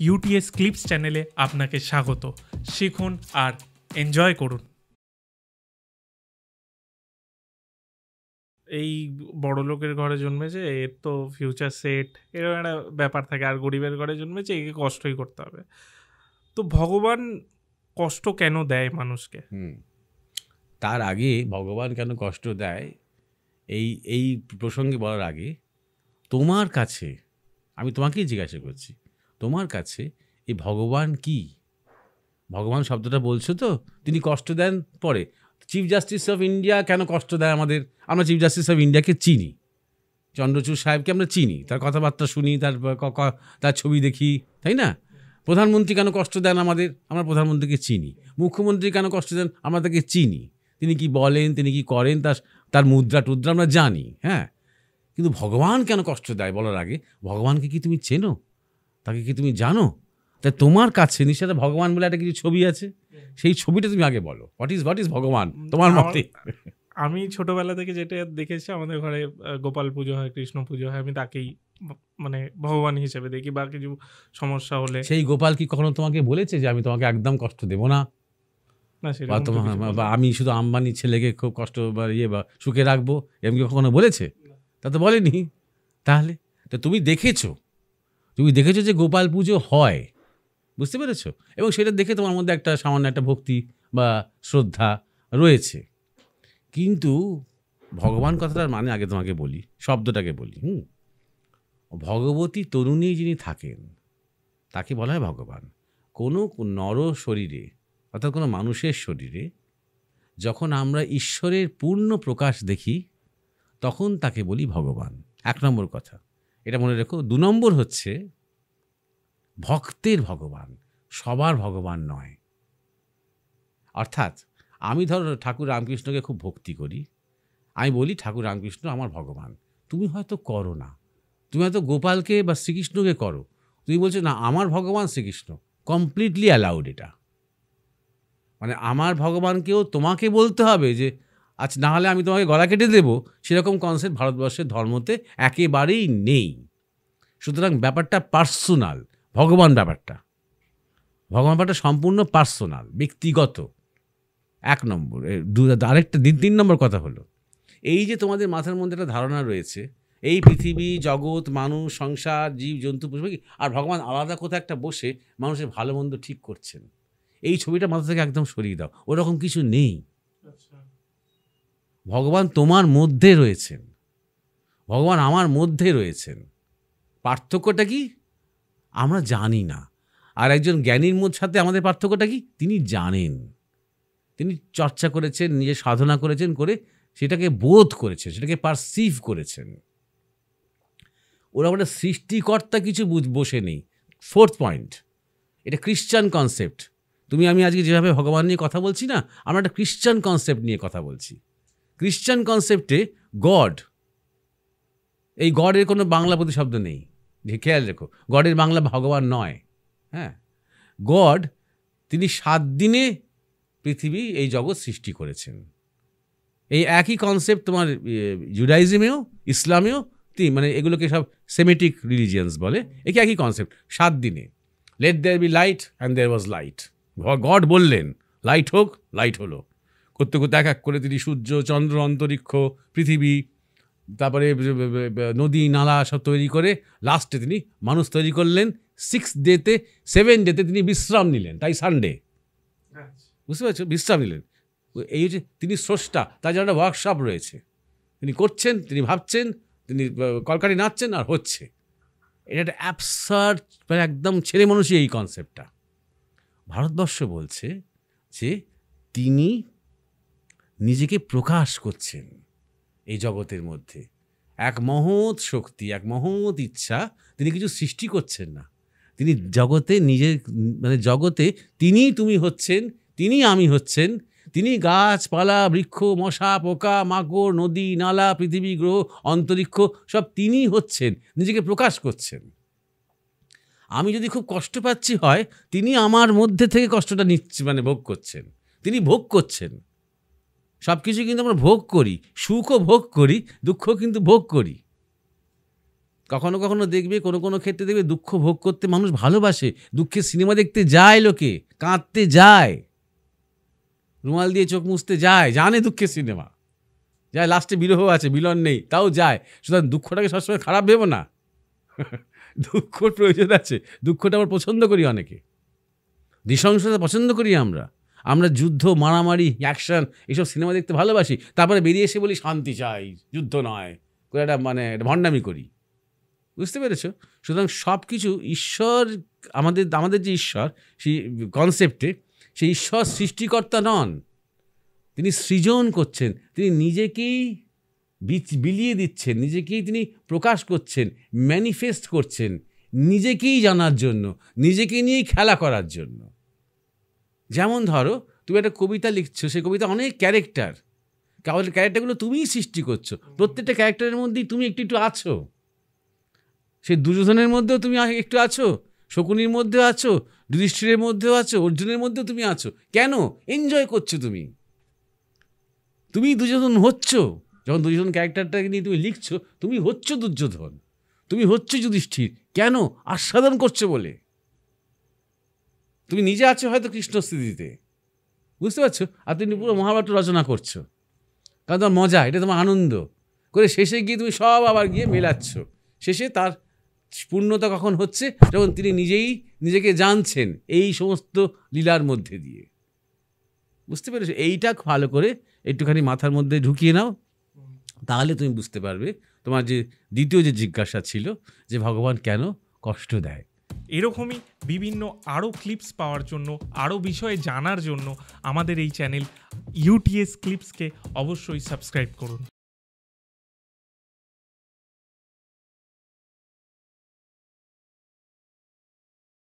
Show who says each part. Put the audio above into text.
Speaker 1: UTS clips চ্যানেলে আপনাকে স্বাগত। শিখুন আর এনজয় করুন। এই বড় লোকের ঘরে জন্মেছে, এর তো ফিউচার সেট, এরকম একটা ব্যাপার থাকে। আর গরিবের ঘরে জন্মেছে, একে কষ্টই করতে হবে। তো ভগবান কষ্ট কেন দেয় মানুষকে?
Speaker 2: তার আগে ভগবান কেন কষ্ট দেয় এই এই প্রসঙ্গে বলার আগে তোমার কাছে আমি তোমাকেই জিজ্ঞাসা করছি, তোমার কাছে এই ভগবান কি? ভগবান শব্দটা বলছো তো, তিনি কষ্ট দেন পরে। চিফ জাস্টিস অফ ইন্ডিয়া কেন কষ্ট দেয় আমাদের? আমরা চিফ জাস্টিস অফ ইন্ডিয়াকে চিনি, চন্দ্রচূড় সাহেবকে আমরা চিনি, তার কথাবার্তা শুনি, তার ছবি দেখি, তাই না? প্রধানমন্ত্রী কেন কষ্ট দেন আমাদের? আমরা প্রধানমন্ত্রীকে চিনি। মুখ্যমন্ত্রী কেন কষ্ট দেন? আমরা তাকে চিনি, তিনি কি বলেন, তিনি কি করেন, তার মুদ্রা টুদ্রা আমরা জানি। হ্যাঁ, কিন্তু ভগবান কেন কষ্ট দেয় বলার আগে, ভগবানকে কি তুমি চেনো? তাকে কি তুমি জানো? তাই তোমার কাছে নিশ্চয় ভগবান বলে একটা কিছু ছবি আছে, সেই ছবিটা তুমি আগে বলো। হোয়াট ইজ ভগবান তোমার মতে?
Speaker 1: আমি ছোটবেলা থেকে যেটা দেখেছি, আমাদের ঘরে গোপাল পুজো হয়, কৃষ্ণ পুজো হয়, আমি তাকেই মানে ভগবান হিসেবে দেখি। বা কিছু সমস্যা হলে
Speaker 2: সেই গোপাল কি কখনো তোমাকে বলেছে যে আমি তোমাকে একদম কষ্ট দেবো না, বা আমি শুধু আম্বানির ছেলেকে খুব কষ্ট বা বা সুখে রাখবো, এমনি কখনো বলেছে? তা তো বলেনি। তাহলে তো তুমি দেখেছো যে গোপাল পুজো হয়, বুঝতে পেরেছো? এবং সেটা দেখে তোমার মধ্যে একটা সামান্য একটা ভক্তি বা শ্রদ্ধা রয়েছে। কিন্তু ভগবান কথাটার মানে আগে তোমাকে বলি, শব্দটাকে বলি। ভগবতী তরুণী যিনি থাকেন তাকে বলা হয় ভগবান। কোনো নর শরীরে, অর্থাৎ কোনো মানুষের শরীরে যখন আমরা ঈশ্বরের পূর্ণ প্রকাশ দেখি, তখন তাকে বলি ভগবান। 1 নম্বর কথা, এটা মনে রেখো। 2 নম্বর হচ্ছে ভক্তের ভগবান, সবার ভগবান নয়। অর্থাৎ আমি ধরো ঠাকুর রামকৃষ্ণকে খুব ভক্তি করি, আমি বলি ঠাকুর রামকৃষ্ণ আমার ভগবান। তুমি হয়তো করো না, তুমি হয়তো গোপালকে বা শ্রীকৃষ্ণকে করো, তুমি বলছো না আমার ভগবান শ্রীকৃষ্ণ। কমপ্লিটলি অ্যালাউড এটা। মানে আমার ভগবানকেও তোমাকে বলতে হবে যে আচ্ছা, না হলে আমি তোমাকে গলা কেটে দেবো, সেরকম কনসেপ্ট ভারতবর্ষের ধর্মতে একেবারেই নেই। সুতরাং ব্যাপারটা পার্সোনাল। ভগবান ব্যাপারটা সম্পূর্ণ পার্সোনাল, ব্যক্তিগত। 1 নম্বর। আরেকটা 3 নম্বর কথা হলো, এই যে তোমাদের মাথার মধ্যে একটা ধারণা রয়েছে, এই পৃথিবী, জগৎ, মানুষ, সংসার, জীব জন্তু, পশু, আর ভগবান আলাদা কোথাও একটা বসে মানুষের ভালো মন্দ ঠিক করছেন, এই ছবিটা মাথা থেকে একদম সরিয়ে দাও। ওরকম কিছু নেই। ভগবান তোমার মধ্যে রয়েছেন, ভগবান আমার মধ্যে রয়েছেন। পার্থক্যটা কি আমরা জানি না। আর একজন জ্ঞানীর সাথে আমাদের পার্থক্যটা কি? তিনি জানেন, তিনি চর্চা করেছেন, নিজে সাধনা করেছেন, করে সেটাকে বোধ করেছেন, সেটাকে পারসিভ করেছেন। ওরা একটা সৃষ্টিকর্তা কিছু বসে নেই। 4th পয়েন্ট, এটা খ্রিশ্চান কনসেপ্ট। আমি আজকে যেভাবে ভগবান নিয়ে কথা বলছি না, আমরা একটা খ্রিশ্চান কনসেপ্ট নিয়ে কথা বলছি। খ্রিশ্চান কনসেপ্টে গড, এই গডের কোনো বাংলা প্রতিশব্দ নেই, খেয়াল রেখো। গডের বাংলা ভগবান নয়। হ্যাঁ, গড তিনি 7 দিনে পৃথিবী, এই জগৎ সৃষ্টি করেছেন। এই একই কনসেপ্ট তোমার জুডাইজমেও, ইসলামেও, মানে এগুলোকে সব সেমেটিক রিলিজিয়ান্স বলে, একে একই কনসেপ্ট। 7 দিনে let there be light and there was light. God বললেন লাইট হোক, লাইট হলো। করতে করতে এক এক করে তিনি সূর্য, চন্দ্র, অন্তরিক্ষ, পৃথিবী, তারপরে নদী, নালা সব তৈরি করে লাস্টে তিনি মানুষ তৈরি করলেন। 7 ডেতে তিনি বিশ্রাম নিলেন, তাই সানডে। বুঝতে পারছো? বিশ্রাম নিলেন। এই হচ্ছে তিনি স্রষ্টা, তার জন্য একটা ওয়ার্কশপ রয়েছে। তিনি করছেন, তিনি ভাবছেন, তিনি কলকাঠি নাচছেন, আর হচ্ছে। এটা একটা অ্যাবসার্ড, মানে একদম ছেলে মানুষই এই কনসেপ্টটা। ভারতবর্ষ বলছে যে তিনি নিজেকে প্রকাশ করছেন এই জগতের মধ্যে। এক মহৎ শক্তি, এক মহৎ ইচ্ছা, তিনি কিছু সৃষ্টি করছেন না। তিনি জগতে মানে জগতে তিনিই তুমি হচ্ছেন, তিনি আমি হচ্ছেন, তিনি গাছপালা, বৃক্ষ, মশা, পোকা, মাকড়, নদী, নালা, পৃথিবী, গ্রহ, অন্তরিক্ষ সব তিনি হচ্ছেন, নিজেকে প্রকাশ করছেন। আমি যদি খুব কষ্ট পাচ্ছি হয়, তিনি আমার মধ্যে থেকে কষ্টটা নিচ্ছে, মানে ভোগ করছেন, তিনি ভোগ করছেন। সব কিছু কিন্তু আমরা ভোগ করি, সুখও ভোগ করি, দুঃখ কিন্তু ভোগ করি। কখনো কখনো দেখবে কোনো কোনো ক্ষেত্রে দেখবে দুঃখ ভোগ করতে মানুষ ভালোবাসে, দুঃখের সিনেমা দেখতে যায়, লোকে কাঁদতে যায়, রুমাল দিয়ে চোখ মুছতে যায়, জানে দুঃখের সিনেমা যায়, লাস্টে বিরহ আছে, মিলন নেই, তাও যায়। সুতরাং দুঃখটাকে সবসময় খারাপ ভেবো না, দুঃখর প্রয়োজন আছে, দুঃখটা আমরা পছন্দ করি, অনেকে নৃশংসতা পছন্দ করি, আমরা যুদ্ধ, মারামারি, অ্যাকশন এইসব সিনেমা দেখতে ভালোবাসি, তারপরে বেরিয়ে এসে বলি শান্তি চাই, যুদ্ধ নয়, করে একটা মানে ভণ্ডামি করি। বুঝতে পেরেছো? সুতরাং সব কিছু ঈশ্বর, আমাদের যে ঈশ্বর সেই কনসেপ্টে, সেই ঈশ্বর সৃষ্টিকর্তা নন, তিনি সৃজন করছেন, তিনি নিজেকেই বিলিয়ে দিচ্ছেন, নিজেকেই তিনি প্রকাশ করছেন, ম্যানিফেস্ট করছেন, নিজেকেই জানার জন্য, নিজেকে নিয়েই খেলা করার জন্য। যেমন ধরো তুমি একটা কবিতা লিখছো, সেই কবিতা অনেক ক্যারেক্টার, ক্যারেক্টারগুলো তুমিই সৃষ্টি করছো, প্রত্যেকটা ক্যারেক্টারের মধ্যেই তুমি একটু একটু আছো। সেই দুর্যোধনের মধ্যেও তুমি একটু আছো, শকুনির মধ্যেও আছো, যুধিষ্ঠিরের মধ্যেও আছো, অর্জুনের মধ্যেও তুমি আছো। কেন? এনজয় করছো তুমি, তুমি দুর্যোধন হচ্ছ। যখন দুর্যোধন ক্যারেক্টারটাকে নিয়ে তুমি লিখছো, তুমি হচ্ছ দুর্যোধন, তুমি হচ্ছ যুধিষ্ঠির। কেন? আস্বাদন করছো বলে। তুমি নিজে আছো হয়তো কৃষ্ণস্থিতিতে, বুঝতে পারছো, আর তুমি পুরো মহাভারত রচনা করছো, কারণ তোমার মজা, এটা তোমার আনন্দ করে, শেষে গিয়ে তুমি সব আবার গিয়ে মেলাচ্ছ। শেষে তার পূর্ণতা কখন হচ্ছে? যখন তিনি নিজেই নিজেকে জানছেন এই সমস্ত লীলার মধ্যে দিয়ে। বুঝতে পেরেছো? এইটা ভালো করে একটুখানি মাথার মধ্যে ঢুকিয়ে নাও, তাহলে তুমি বুঝতে পারবে তোমার যে দ্বিতীয় যে জিজ্ঞাসা ছিল যে ভগবান কেন কষ্ট দেয়।
Speaker 1: এরকমই বিভিন্ন আরও ক্লিপস পাওয়ার জন্য, আরও বিষয়ে জানার জন্য আমাদের এই চ্যানেল ইউটিএস ক্লিপসকে অবশ্যই সাবস্ক্রাইব করুন।